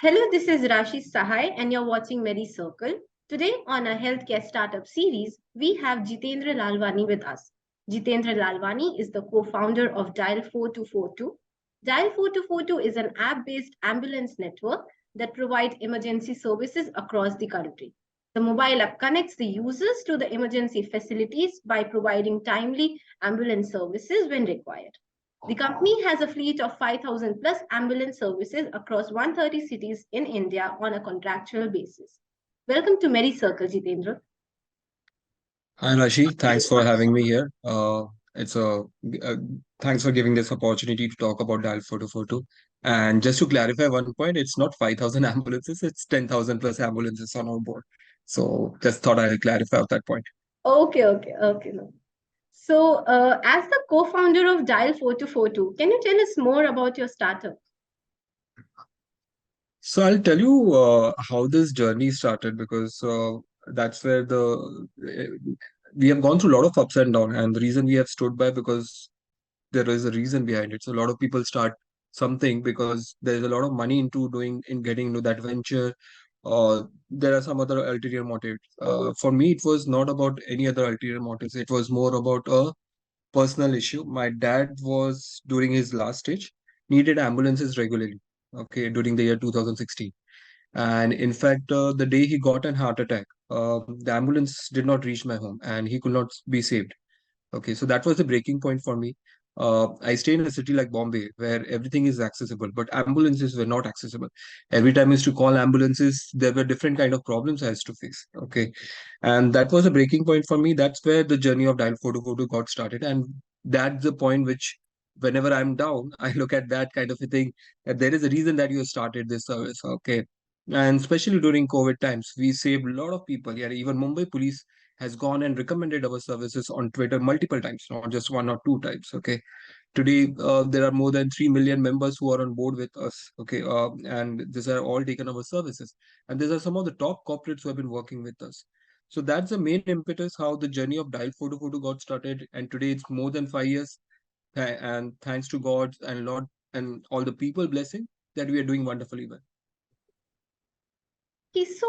Hello, this is Rashi Sahai, and you're watching Medicircle. Today, on our healthcare startup series, we have Jeetendra Lalwani with us. Jeetendra Lalwani is the co founder of Dial4242. Dial4242 is an app based ambulance network that provides emergency services across the country. The mobile app connects the users to the emergency facilities by providing timely ambulance services when required. The company has a fleet of 5,000 plus ambulance services across 130 cities in India on a contractual basis. Welcome to Medicircle, Jeetendra. Hi Rashi, thanks for having me here. It's a uh, Thanks for giving this opportunity to talk about Dial 4242. And just to clarify one point, it's not 5,000 ambulances, it's 10,000 plus ambulances on our board. So just thought I'll clarify that point. Okay. No. So, as the co founder of Dial4242, can you tell us more about your startup? So I'll tell you how this journey started because that's where we have gone through a lot of ups and downs, and the reason we have stood by because there is a reason behind it. So a lot of people start something because there's a lot of money in getting into that venture, or there are some other ulterior motives. For me, it was not about any other ulterior motives. It was more about a personal issue. My dad was during his last stage, needed ambulances regularly. Okay, during the year 2016, and in fact, the day he got an heart attack, the ambulance did not reach my home, and he could not be saved. Okay, so that was the breaking point for me. I stay in a city like Bombay where everything is accessible, but ambulances were not accessible. Every time I used to call ambulances, there were different kind of problems I used to face. Okay, and that was a breaking point for me. That's where the journey of Dial 4242 got started, and that's the point which, whenever I'm down, I look at that kind of a thing. That there is a reason that you started this service. Okay, and especially during COVID times, we saved a lot of people. Yeah, even Mumbai police has gone and recommended our services on Twitter multiple times, not just one or two times. Okay. Today, there are more than 3 million members who are on board with us. Okay. And these are all taken our services. And these are some of the top corporates who have been working with us. So that's the main impetus how the journey of Dial 4242 got started. And today it's more than 5 years. And thanks to God and Lord and all the people blessing that we are doing wonderfully well. Okay, so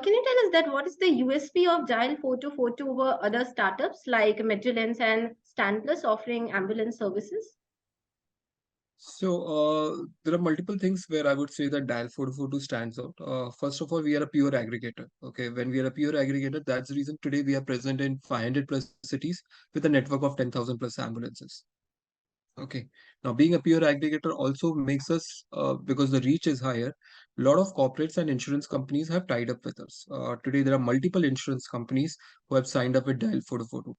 can you tell us that what is the USP of Dial4242 over other startups like Medicircle and Stanplus offering ambulance services? So there are multiple things where I would say that Dial 442 stands out. First of all, we are a pure aggregator. Okay, when we are a pure aggregator, that's the reason today we are present in 500 plus cities with a network of 10,000 plus ambulances. Okay, now being a pure aggregator also makes us, because the reach is higher, a lot of corporates and insurance companies have tied up with us. Today, there are multiple insurance companies who have signed up with Dial 442.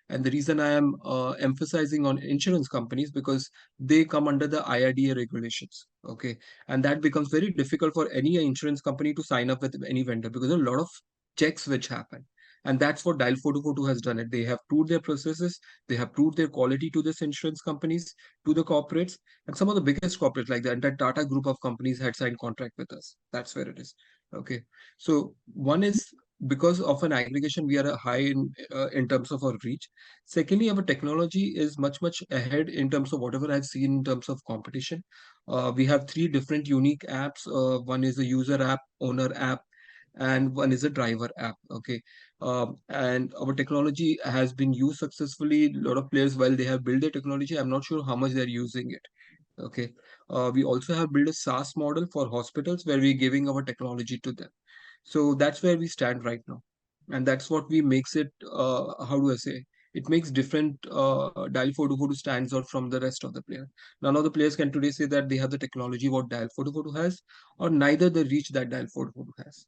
And the reason I am emphasizing on insurance companies because they come under the IRDA regulations. Okay, and that becomes very difficult for any insurance company to sign up with any vendor because there are a lot of checks which happen. And that's what Dial 442 has done it. They have proved their processes, they have proved their quality to this insurance companies, to the corporates, and some of the biggest corporates like the entire Tata group of companies had signed contract with us. That's where it is. Okay, so one is because of an aggregation, we are a high in terms of our reach. Secondly, our technology is much ahead in terms of whatever I've seen in terms of competition. We have three different unique apps. One is a user app, owner app, and one is a driver app. Okay, and our technology has been used successfully. A lot of players, while they have built their technology, I'm not sure how much they're using it. Okay, we also have built a SaaS model for hospitals where we're giving our technology to them. So that's where we stand right now, and that's what we makes it. How do I say? It makes different Dial 442 stands out from the rest of the player. None of the players can today say that they have the technology what Dial 442 has, or neither the reach that Dial 442 has.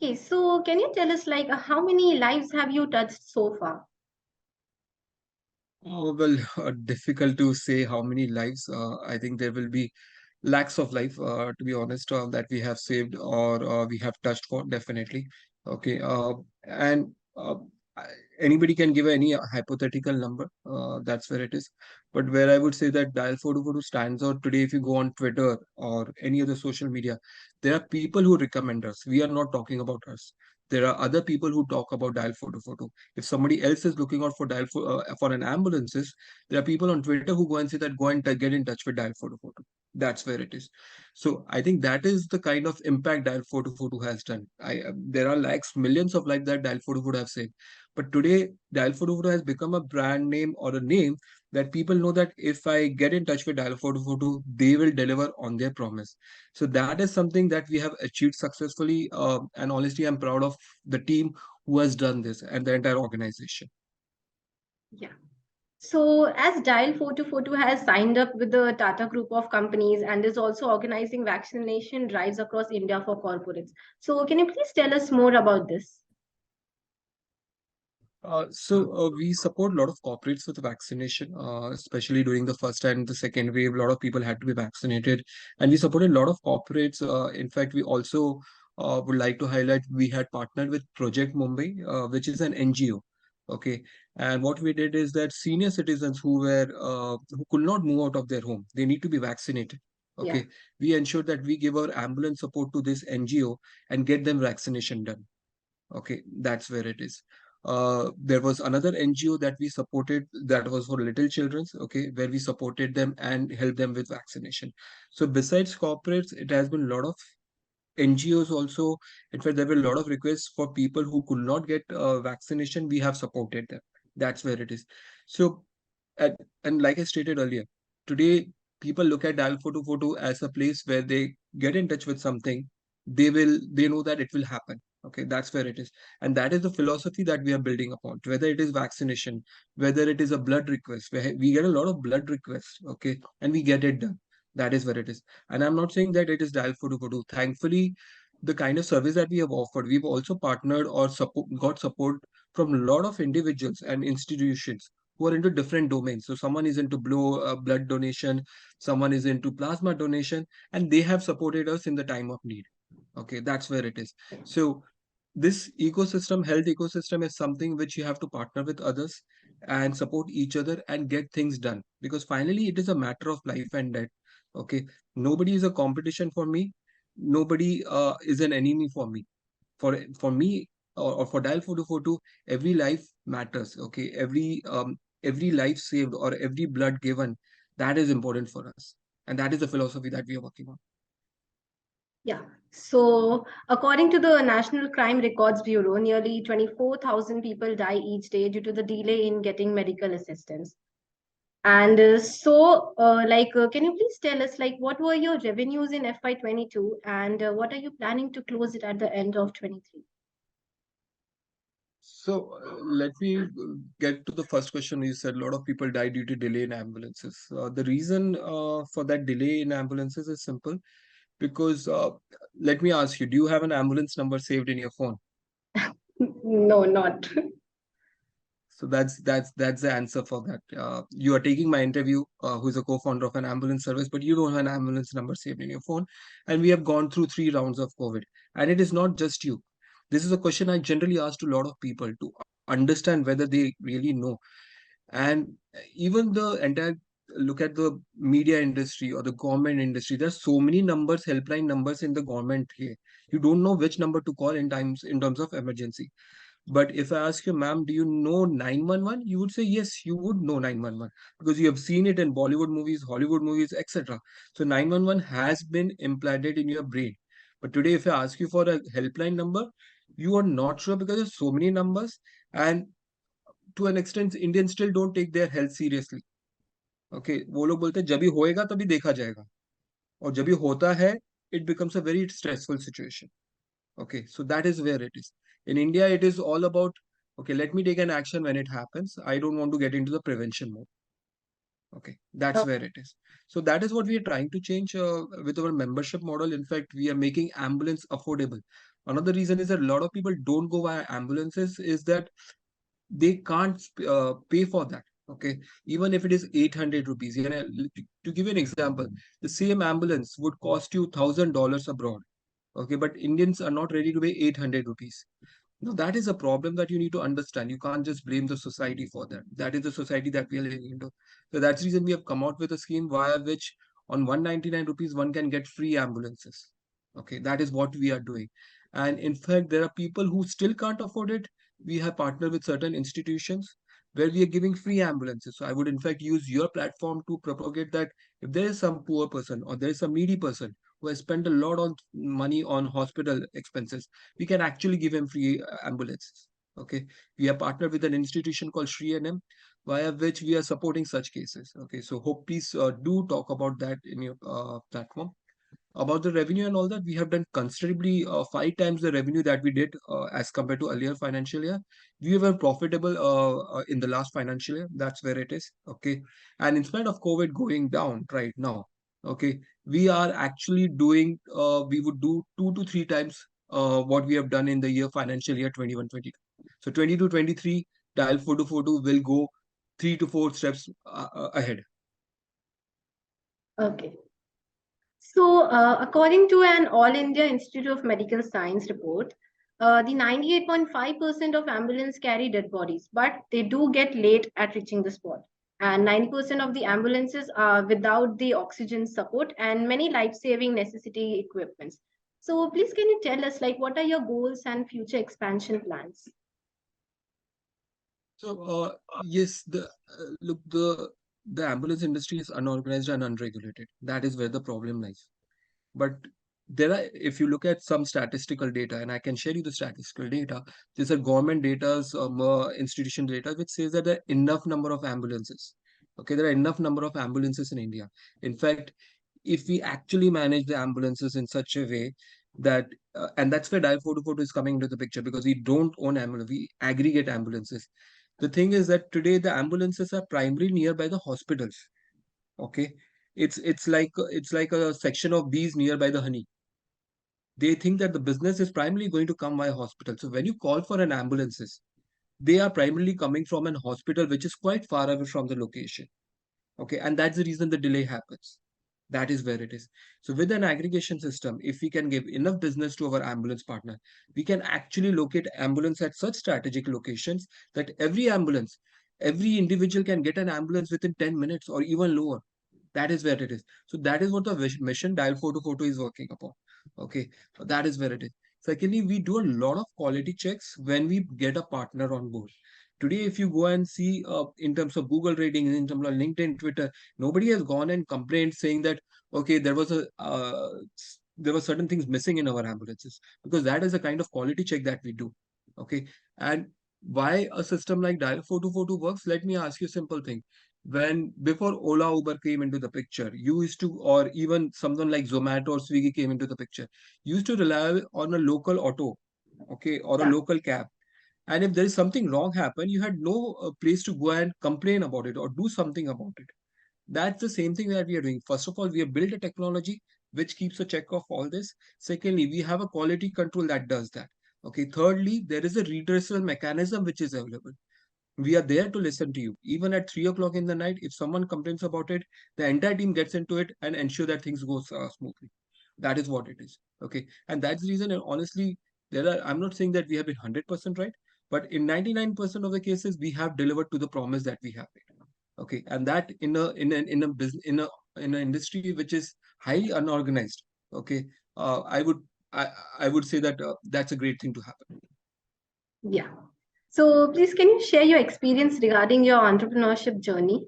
Okay, so can you tell us how many lives have you touched so far? Oh, well, difficult to say how many lives. I think there will be lakhs of life, to be honest, that we have saved or we have touched for, definitely. Okay. And I- Anybody can give any hypothetical number. That's where it is. But where I would say that Dial 442 stands out today, if you go on Twitter or any other social media, there are people who recommend us. We are not talking about us. There are other people who talk about Dial 442. If somebody else is looking out for for an ambulances, there are people on Twitter who go and say that go and get in touch with Dial 442. That's where it is. So I think that is the kind of impact Dial 4242 has done. There are lakhs, millions of lives that Dial 4242 have saved. But today, Dial 4242 has become a brand name or a name that people know that if I get in touch with Dial 4242, they will deliver on their promise. So that is something that we have achieved successfully. And honestly, I'm proud of the team who has done this and the entire organization. Yeah. So, as Dial 4242 has signed up with the Tata group of companies and is also organizing vaccination drives across India for corporates. So, can you please tell us more about this? We support a lot of corporates with vaccination, especially during the first and the second wave. A lot of people had to be vaccinated, and we supported a lot of corporates. In fact, we also would like to highlight we had partnered with Project Mumbai, which is an NGO. Okay, and what we did is that senior citizens who could not move out of their home, they need to be vaccinated. Yeah. Okay, we ensured that we give our ambulance support to this NGO and get them vaccination done. Okay, that's where it is. There was another NGO that we supported that was for little children's, okay, where we supported them and helped them with vaccination. So besides corporates, it has been a lot of NGOs also. In fact, there were a lot of requests for people who could not get vaccination. We have supported them. That's where it is. So, and, and like I stated earlier, today people look at Dial 4242 as a place where they get in touch with something. They know that it will happen. Okay, that's where it is. And that is the philosophy that we are building upon, whether it is vaccination, whether it is a blood request, where we get a lot of blood requests, okay, and we get it done. That is where it is. And I'm not saying that it is Dial 4242. Thankfully, the kind of service that we have offered, we've also partnered or got support from a lot of individuals and institutions who are into different domains. So someone is into blood donation, someone is into plasma donation, and they have supported us in the time of need. Okay, that's where it is. So this ecosystem, health ecosystem, is something which you have to partner with others and support each other and get things done, because finally it is a matter of life and death. Okay, nobody is a competition for me, nobody is an enemy for me. For me, or for Dial 4242, every life matters. Okay, every life saved or every blood given, that is important for us, and that is the philosophy that we are working on. Yeah. So, according to the National Crime Records Bureau, nearly 24,000 people die each day due to the delay in getting medical assistance. And can you please tell us, like, what were your revenues in FY22 and what are you planning to close it at the end of 23? So let me get to the first question. You said a lot of people die due to delay in ambulances. The reason for that delay in ambulances is simple, because let me ask you, do you have an ambulance number saved in your phone? No, not. So that's the answer for that. You are taking my interview, who is a co-founder of an ambulance service, but you don't have an ambulance number saved in your phone. And we have gone through 3 rounds of COVID, and it is not just you. This is a question I generally ask to a lot of people to understand whether they really know. And even the entire look at the media industry or the government industry, there's so many numbers, helpline numbers in the government here. You don't know which number to call in terms of emergency. But if I ask you, ma'am, do you know 911? You would say, yes, you would know 911 because you have seen it in Bollywood movies, Hollywood movies, etc. So 911 has been implanted in your brain. But today, if I ask you for a helpline number, you are not sure because there's so many numbers. And to an extent, Indians still don't take their health seriously. Okay, वो लोग बोलते हैं जब भी होएगा तभी देखा जाएगा, और जब भी होता है, it becomes a very stressful situation. Okay, so that is where it is. In India, it is all about, okay, let me take an action when it happens. I don't want to get into the prevention mode. Okay, that's Oh, where it is. So that is what we are trying to change with our membership model. In fact, we are making ambulance affordable. Another reason is that a lot of people don't go via ambulances is that they can't pay for that. Okay, even if it is 800 rupees. You know, to give you an example, the same ambulance would cost you $1,000 abroad. Okay, but Indians are not ready to pay 800 rupees. Now, that is a problem that you need to understand. You can't just blame the society for that. That is the society that we are living into. So that's the reason we have come out with a scheme via which on 199 rupees, one can get free ambulances. Okay, that is what we are doing. And in fact, there are people who still can't afford it. We have partnered with certain institutions. where we are giving free ambulances. So I would in fact use your platform to propagate that if there is some poor person or there is some needy person who has spent a lot of money on hospital expenses, we can actually give him free ambulances. Okay, we are partnered with an institution called Shri NM, via which we are supporting such cases. Okay, so hope please do talk about that in your platform. About the revenue and all that, we have done considerably 5 times the revenue that we did as compared to earlier financial year. We were profitable in the last financial year. That's where it is. Okay. And in spite of COVID going down right now, okay, we are actually doing, we would do 2 to 3 times what we have done in the year financial year 21-22. So 22-23, dial 4242 will go 3 to 4 steps ahead. Okay. So, according to an All India Institute of Medical Science report, the 98.5% of ambulance carry dead bodies, but they do get late at reaching the spot. And 90% of the ambulances are without the oxygen support and many life-saving necessity equipments. So, please can you tell us, like, what are your goals and future expansion plans? So, yes, look, the ambulance industry is unorganized and unregulated. That is where the problem lies. But there are, if you look at some statistical data, and I can share you the statistical data, there's a government data's institution data which says that there are enough number of ambulances. Okay, there are enough number of ambulances in India. In fact, if we actually manage the ambulances in such a way that, and that's where Dial 442 is coming into the picture, because we don't own ambulance, we aggregate ambulances. The thing is that today the ambulances are primarily nearby the hospitals. Okay, it's like a section of bees nearby the honey. They think that the business is primarily going to come via hospital. So when you call for an ambulances, they are primarily coming from an hospital which is quite far away from the location. Okay, and that's the reason the delay happens. That is where it is. So with an aggregation system, if we can give enough business to our ambulance partner, we can actually locate ambulance at such strategic locations that every individual can get an ambulance within 10 minutes or even lower. That is where it is. So that is what the mission Dial 4242 is working upon. Okay, so that is where it is. Secondly, we do a lot of quality checks when we get a partner on board. Today, if you go and see in terms of Google ratings, in terms of LinkedIn, Twitter, nobody has gone and complained saying that, okay, there were certain things missing in our ambulances, because that is the kind of quality check that we do. Okay, and why a system like Dial 4242 works? Let me ask you a simple thing. When before Ola, Uber came into the picture, you used to, or even something like Zomato or Swiggy came into the picture, you used to rely on a local auto, okay, or a Yeah. local cab. And if there is something wrong happen, you had no place to go and complain about it or do something about it. That's the same thing that we are doing. First of all, we have built a technology which keeps a check of all this. Secondly, we have a quality control that does that. Okay. Thirdly, there is a redressal mechanism which is available. We are there to listen to you. Even at 3 o'clock in the night, if someone complains about it, the entire team gets into it and ensure that things go smoothly. That is what it is. Okay. And that's the reason, and honestly, I'm not saying that we have been 100% right, but in 99% of the cases, we have delivered to the promise that we have made. Okay. And that in a business, in an industry which is highly unorganized. Okay. I would, I would say that that's a great thing to happen. Yeah. So, please can you share your experience regarding your entrepreneurship journey?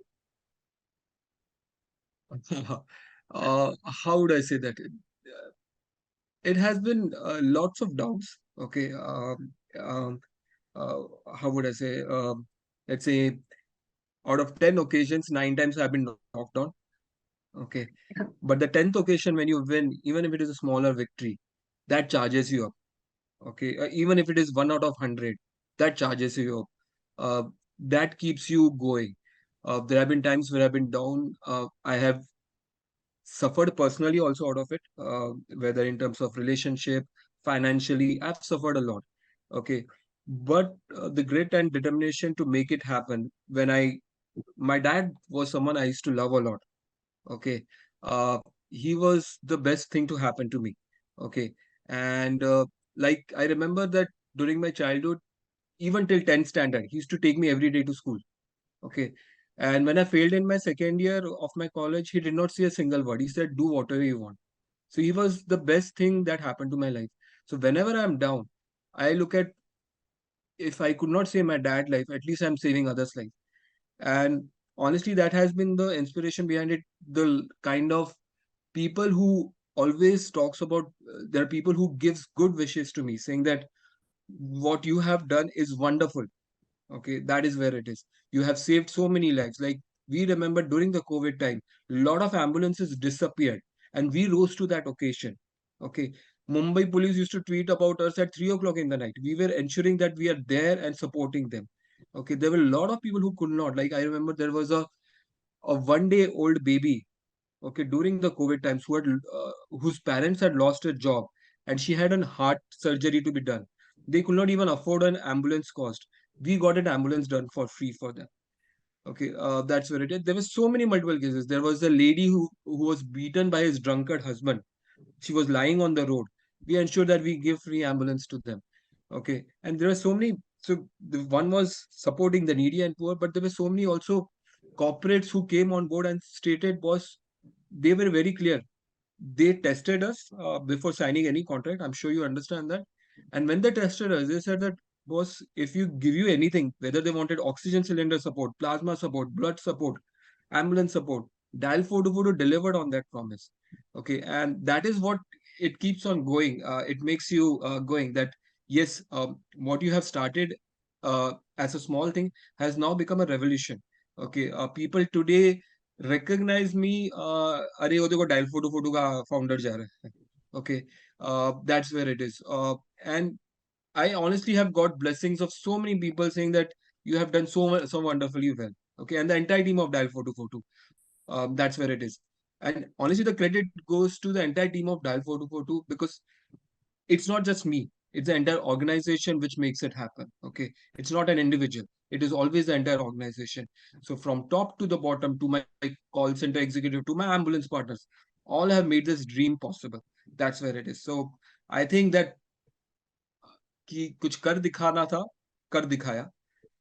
How would I say that? It has been lots of doubts. Okay. Um, uh, how would I say? Let's say out of 10 occasions, 9 times I've been knocked down. Okay. But the 10th occasion, when you win, even if it is a smaller victory, that charges you up. Okay. Even if it is 1 out of 100, that charges you up. That keeps you going. There have been times where I've been down. I have suffered personally also out of it, whether in terms of relationship, financially, I've suffered a lot. Okay. But the grit and determination to make it happen, my dad was someone I used to love a lot. Okay. He was the best thing to happen to me. Okay. And like, I remember that during my childhood, even till 10th standard, he used to take me every day to school. Okay. And when I failed in my second year of my college, he did not say a single word. He said, do whatever you want. So he was the best thing that happened to my life. So whenever I'm down, I look at if I could not save my dad's life, at least I'm saving others' life. And honestly, that has been the inspiration behind it. The kind of people who always talks about, there are people who gives good wishes to me, saying that what you have done is wonderful. Okay, that is where it is. You have saved so many lives. Like, we remember during the COVID time, a lot of ambulances disappeared, and we rose to that occasion. Okay, Mumbai police used to tweet about us at 3 o'clock in the night. We were ensuring that we are there and supporting them. Okay, there were a lot of people who could not. Like, I remember there was a 1 day old baby, okay, during the COVID times, who had whose parents had lost a job, and she had an heart surgery to be done. They could not even afford an ambulance cost. We got an ambulance done for free for them. Okay, that's where it is. There were so many multiple cases. There was a lady who was beaten by his drunkard husband. She was lying on the road. We ensured that we give free ambulance to them. Okay, and there are so many. So the one was supporting the needy and poor, but there were so many also corporates who came on board and stated, boss, they were very clear. They tested us before signing any contract. I'm sure you understand that. And when they tested us, they said that, boss, if you give you anything, whether they wanted oxygen cylinder support, plasma support, blood support, ambulance support, dial 4 delivered on that promise. Okay, and that is what it keeps on going. It makes you going that yes, what you have started as a small thing has now become a revolution. Okay, people today recognize me. अरे वो देखो dial photo photo का founder जा रहा है. Okay, that's where it is. And I honestly have got blessings of so many people saying that you have done so wonderfully well. Okay, and the entire team of Dial 4242. That's where it is. And honestly, the credit goes to the entire team of Dial 4242, because it's not just me. It's the entire organization which makes it happen. Okay, it's not an individual. It is always the entire organization. So from top to the bottom, to my call center executive, to my ambulance partners, all have made this dream possible. That's where it is. So I think that कि कुछ कर दिखाना था, कर दिखाया,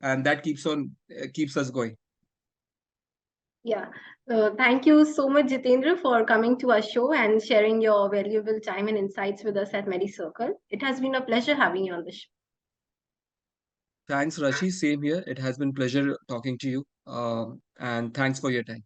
and that keeps us going. Yeah. Thank you so much, Jitendra, for coming to our show and sharing your valuable time and insights with us at Medicircle. It has been a pleasure having you on the show. Thanks, Rashi. Same here. It has been pleasure talking to you. And thanks for your time.